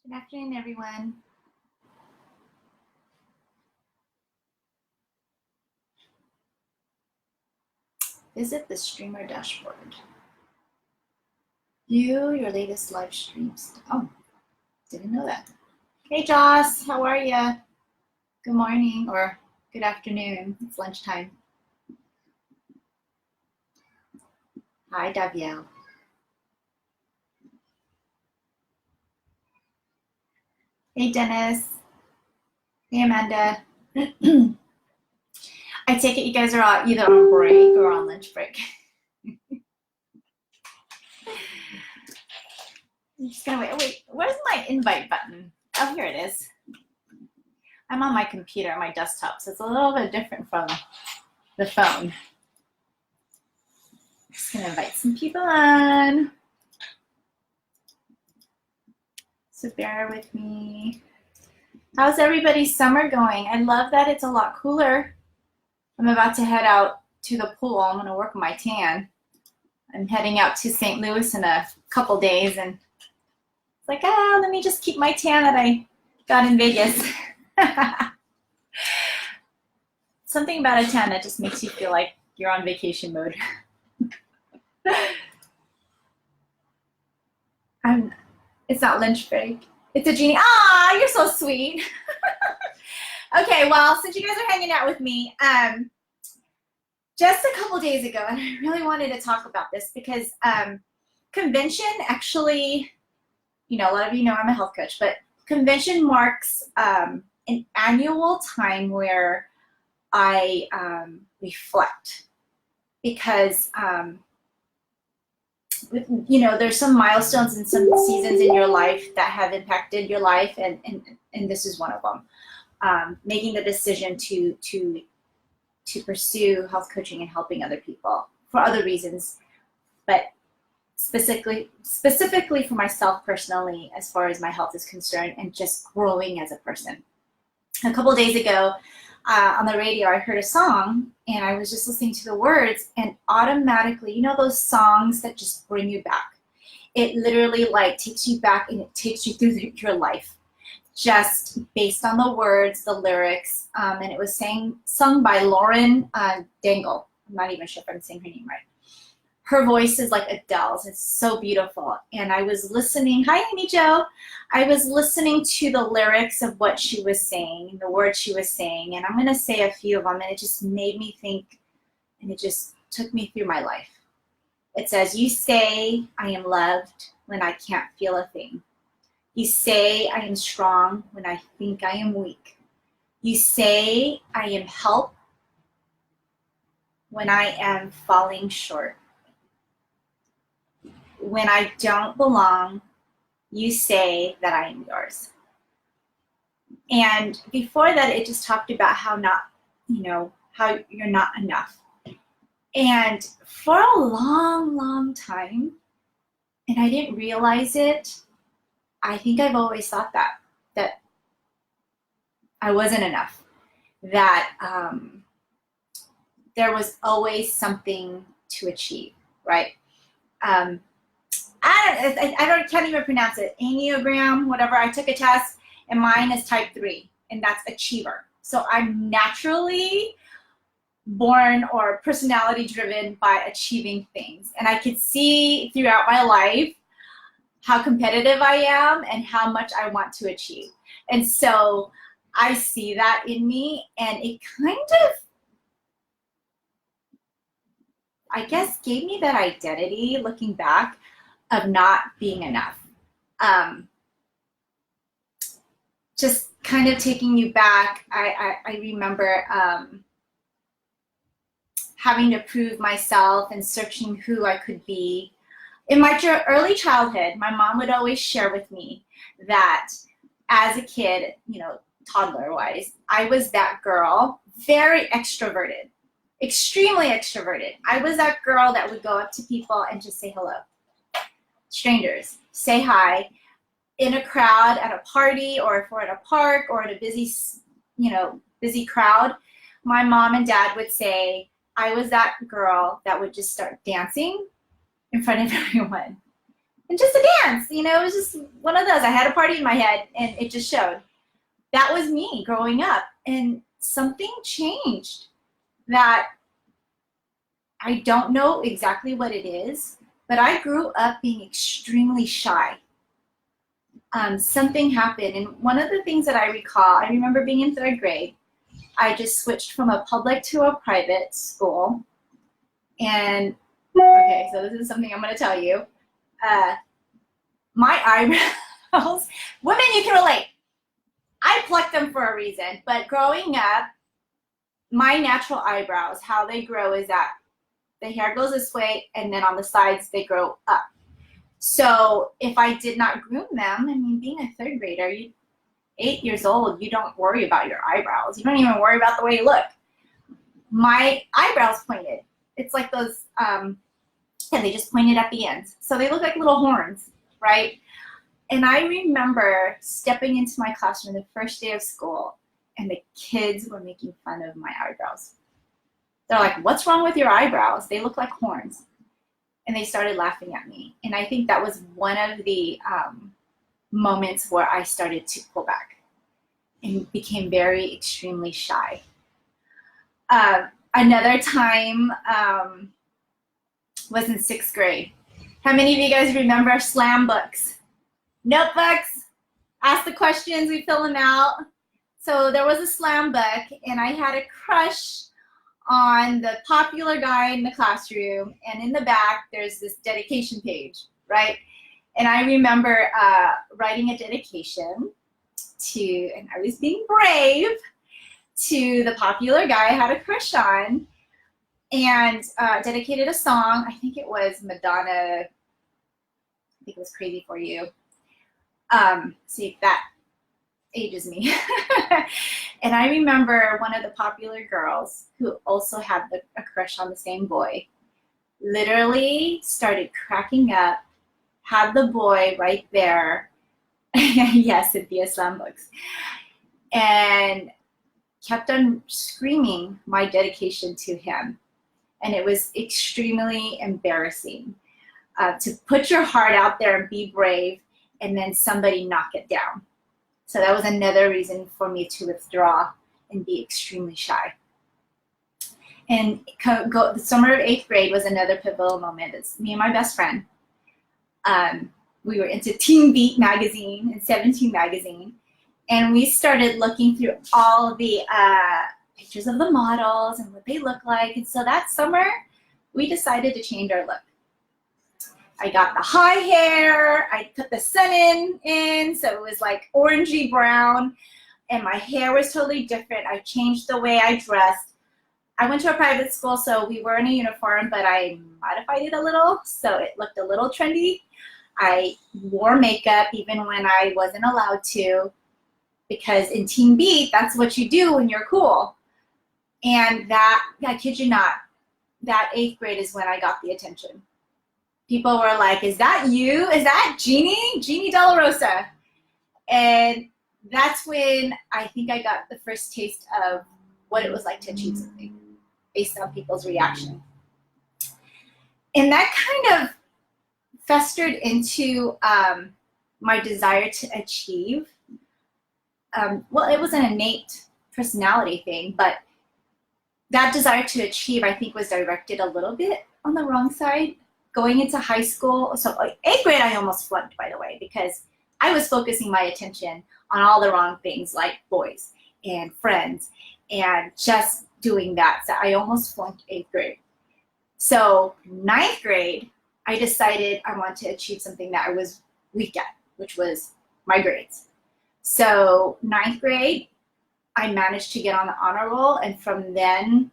Good afternoon, everyone. Visit the streamer dashboard. View your latest live streams. Oh, didn't know that. Hey, Joss, how are you? Good morning or good afternoon. It's lunchtime. Hi, Daviel. Hey, Dennis. Hey, Amanda. I take it you guys are all either on break or on lunch break. I'm just gonna wait, where's my invite button? Oh, here it is. I'm on my computer, my desktop, so it's a little bit different from the phone. Just gonna invite some people on. So bear with me. How's everybody's summer going? I love that it's a lot cooler. I'm about to head out to the pool. I'm gonna work on my tan. I'm heading out to St. Louis in a couple days, and it's like, let me just keep my tan that I got in Vegas. Something about a tan that just makes you feel like you're on vacation mode. It's not lunch break. It's a genie. Ah, you're so sweet. Okay, well, since you guys are hanging out with me, just a couple days ago, and I really wanted to talk about this because convention actually, a lot of you know I'm a health coach, but convention marks an annual time where I reflect because there's some milestones and some seasons in your life that have impacted your life, and this is one of them. Making the decision to pursue health coaching and helping other people for other reasons, but specifically for myself personally, as far as my health is concerned, and just growing as a person. A couple days ago, on the radio, I heard a song, and I was just listening to the words, and automatically, those songs that just bring you back. It literally takes you back, and it takes you through your life, just based on the words, the lyrics, and it was sung by Lauren Daigle. I'm not even sure if I'm saying her name right. Her voice is like Adele's. It's so beautiful. And I was listening. Hi, Amy Jo. I was listening to the lyrics of what she was saying, the words she was saying, and I'm going to say a few of them, and it just made me think, and it just took me through my life. It says, "You say I am loved when I can't feel a thing. You say I am strong when I think I am weak. You say I am help when I am falling short. When I don't belong, you say that I am yours." And before that, it just talked about how how you're not enough. And for a long, long time, and I didn't realize it, I think I've always thought that I wasn't enough, that there was always something to achieve, right? I can't even pronounce it. Enneagram, whatever. I took a test, and mine is type 3, and that's achiever. So I'm naturally born or personality driven by achieving things. And I could see throughout my life how competitive I am and how much I want to achieve. And so I see that in me, and it kind of, I guess, gave me that identity looking back of not being enough. Just kind of taking you back, I remember having to prove myself and searching who I could be. In my early childhood, my mom would always share with me that as a kid, toddler-wise, I was that girl, very extroverted, extremely extroverted. I was that girl that would go up to people and just say hello. Strangers, say hi. In a crowd, at a party, or if we're at a park or at a busy crowd, my mom and dad would say I was that girl that would just start dancing in front of everyone. and just a dance. You know, it was just one of those. I had a party in my head, and it just showed. That was me growing up, and something changed that I don't know exactly what it is, but I grew up being extremely shy. Something happened, and one of the things that I recall, I remember being in third grade. I just switched from a public to a private school, and okay, so this is something I'm going to tell you. My eyebrows, women, you can relate. I plucked them for a reason, but growing up, my natural eyebrows, how they grow is that the hair goes this way, and then on the sides they grow up. So if I did not groom them, I mean, being a third grader, 8 years old, you don't worry about your eyebrows. You don't even worry about the way you look. My eyebrows pointed. It's like those, and they just pointed at the ends. So they look like little horns, right? And I remember stepping into my classroom the first day of school, and the kids were making fun of my eyebrows. They're like, "What's wrong with your eyebrows? They look like horns." And they started laughing at me. And I think that was one of the moments where I started to pull back and became very extremely shy. Another time was in 6th grade. How many of you guys remember slam books? Notebooks, ask the questions, we fill them out. So there was a slam book, and I had a crush on the popular guy in the classroom, and in the back there's this dedication page, right? And I remember writing a dedication to, and I was being brave, to the popular guy I had a crush on, and dedicated a song. I think it was Madonna, I think it was Crazy for You. See, that ages me. And I remember one of the popular girls who also had a crush on the same boy literally started cracking up, had the boy right there. Yes, Cynthia Slam Books. And kept on screaming my dedication to him. And it was extremely embarrassing to put your heart out there and be brave, and then somebody knock it down. So that was another reason for me to withdraw and be extremely shy. And the summer of 8th grade was another pivotal moment. It's me and my best friend. We were into Teen Beat magazine and 17 magazine. And we started looking through all the pictures of the models and what they look like. And so that summer, we decided to change our look. I got the high hair, I put the sun in, so it was like orangey brown, and my hair was totally different. I changed the way I dressed. I went to a private school, so we were in a uniform, but I modified it a little, so it looked a little trendy. I wore makeup even when I wasn't allowed to, because in Teen Beat, that's what you do when you're cool. And that, I kid you not, that 8th grade is when I got the attention. People were like, "Is that you? Is that Jeannie Della Rosa?" And that's when I think I got the first taste of what it was like to achieve something based on people's reaction. And that kind of festered into my desire to achieve. Well, it was an innate personality thing, but that desire to achieve, I think, was directed a little bit on the wrong side. Going into high school, so 8th grade I almost flunked, by the way, because I was focusing my attention on all the wrong things like boys and friends and just doing that. So I almost flunked 8th grade. So 9th grade, I decided I wanted to achieve something that I was weak at, which was my grades. So 9th grade, I managed to get on the honor roll, and from then,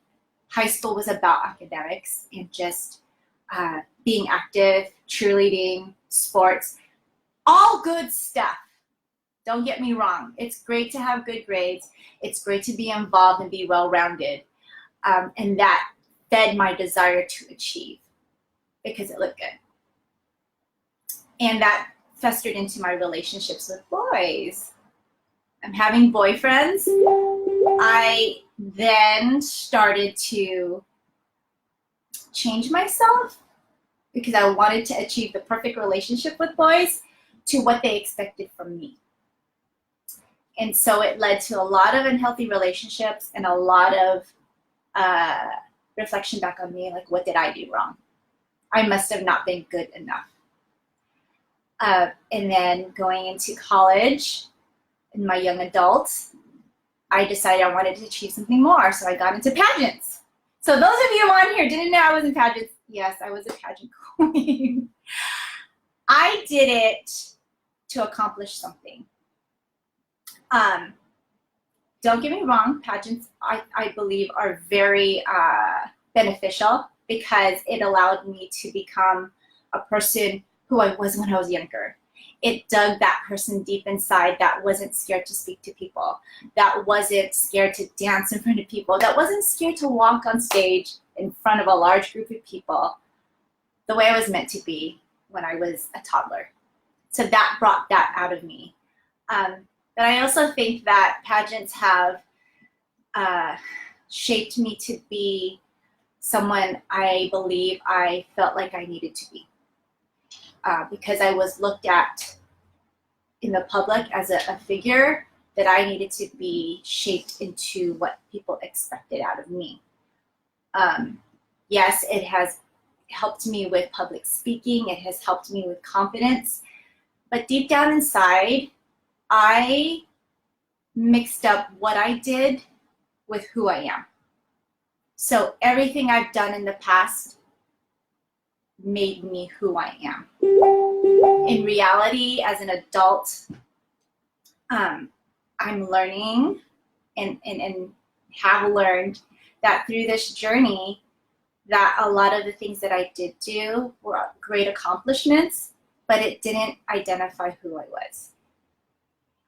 high school was about academics and just being active, cheerleading, sports, all good stuff. Don't get me wrong. It's great to have good grades. It's great to be involved and be well-rounded. And that fed my desire to achieve because it looked good. And that festered into my relationships with boys. I'm having boyfriends. I then started to change myself because I wanted to achieve the perfect relationship with boys to what they expected from me. And so it led to a lot of unhealthy relationships and a lot of reflection back on me, like, what did I do wrong? I must have not been good enough. And then going into college, in my young adult, I decided I wanted to achieve something more, so I got into pageants. So those of you on here didn't know I was in pageants. Yes, I was a pageant queen. I did it to accomplish something. Don't get me wrong, pageants, I believe, are very beneficial because it allowed me to become a person who I was when I was younger. It dug that person deep inside that wasn't scared to speak to people, that wasn't scared to dance in front of people, that wasn't scared to walk on stage in front of a large group of people the way I was meant to be when I was a toddler. So that brought that out of me. But I also think that pageants have shaped me to be someone I believe I felt like I needed to be. Because I was looked at in the public as a figure that I needed to be shaped into what people expected out of me. Yes, it has helped me with public speaking. It has helped me with confidence. But deep down inside, I mixed up what I did with who I am. So everything I've done in the past made me who I am. In reality, as an adult, I'm learning and have learned that through this journey that a lot of the things that I did do were great accomplishments, but it didn't identify who I was.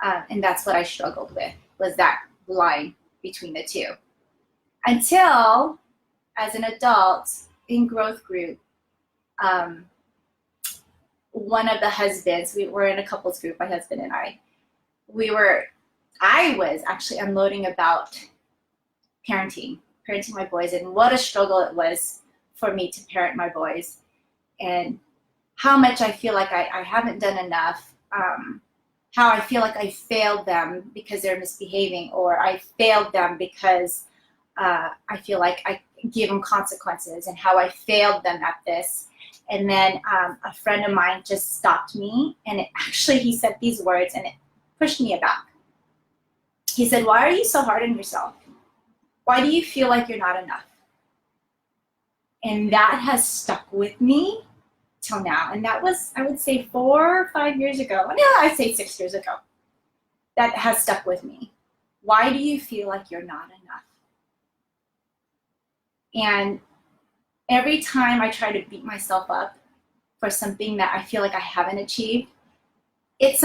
And that's what I struggled with, was that line between the two. Until, as an adult in growth group, one of the husbands, we were in a couples group, my husband and I was actually unloading about parenting my boys, and what a struggle it was for me to parent my boys, and how much I feel like I haven't done enough, how I feel like I failed them because they're misbehaving, or I failed them because I feel like I give them consequences, and how I failed them at this. And then a friend of mine just stopped me, and he said these words, and it pushed me back. He said, "Why are you so hard on yourself? Why do you feel like you're not enough?" And that has stuck with me till now. And that was, I would say, 4 or 5 years ago. No, I'd say 6 years ago. That has stuck with me. Why do you feel like you're not enough? And every time I try to beat myself up for something that I feel like I haven't achieved, it's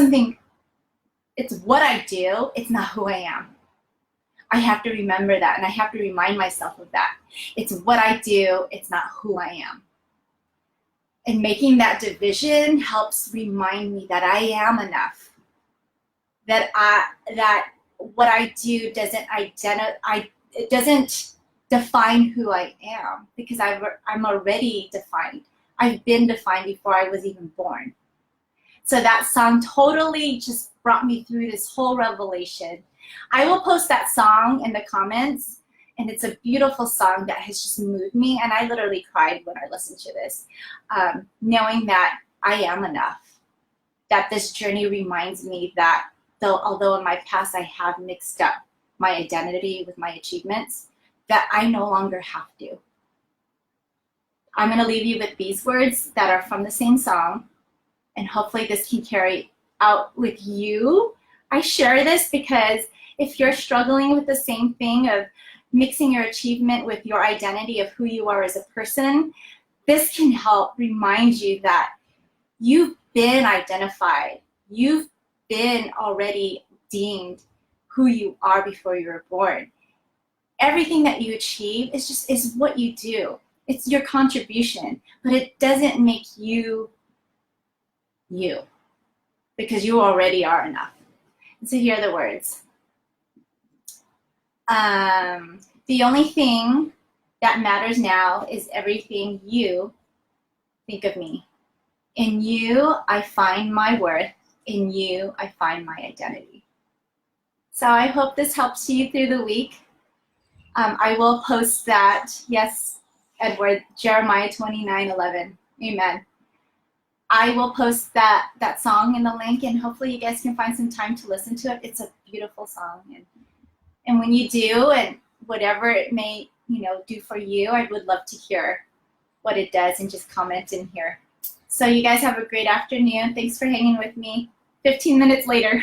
what I do, it's not who I am. I have to remember that, and I have to remind myself of that. It's what I do, it's not who I am. And making that division helps remind me that I am enough. That what I do doesn't define who I am, because I'm already defined. I've been defined before I was even born. So that song totally just brought me through this whole revelation. I will post that song in the comments, and it's a beautiful song that has just moved me, and I literally cried when I listened to this, knowing that I am enough, that this journey reminds me that although in my past I have mixed up my identity with my achievements, that I no longer have to. I'm going to leave you with these words that are from the same song, and hopefully this can carry out with you. I share this because if you're struggling with the same thing of mixing your achievement with your identity of who you are as a person, this can help remind you that you've been identified. You've been already deemed who you are before you were born. Everything that you achieve is what you do. It's your contribution, but it doesn't make you you, because you already are enough. And so here are the words. The only thing that matters now is everything you think of me. In you, I find my worth. In you, I find my identity. So I hope this helps you through the week. I will post that. Yes, Edward, Jeremiah 29:11. Amen. I will post that song in the link, and hopefully you guys can find some time to listen to it. It's a beautiful song. And when you do, and whatever it may do for you, I would love to hear what it does, and just comment in here. So you guys have a great afternoon. Thanks for hanging with me. 15 minutes later.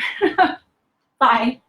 Bye.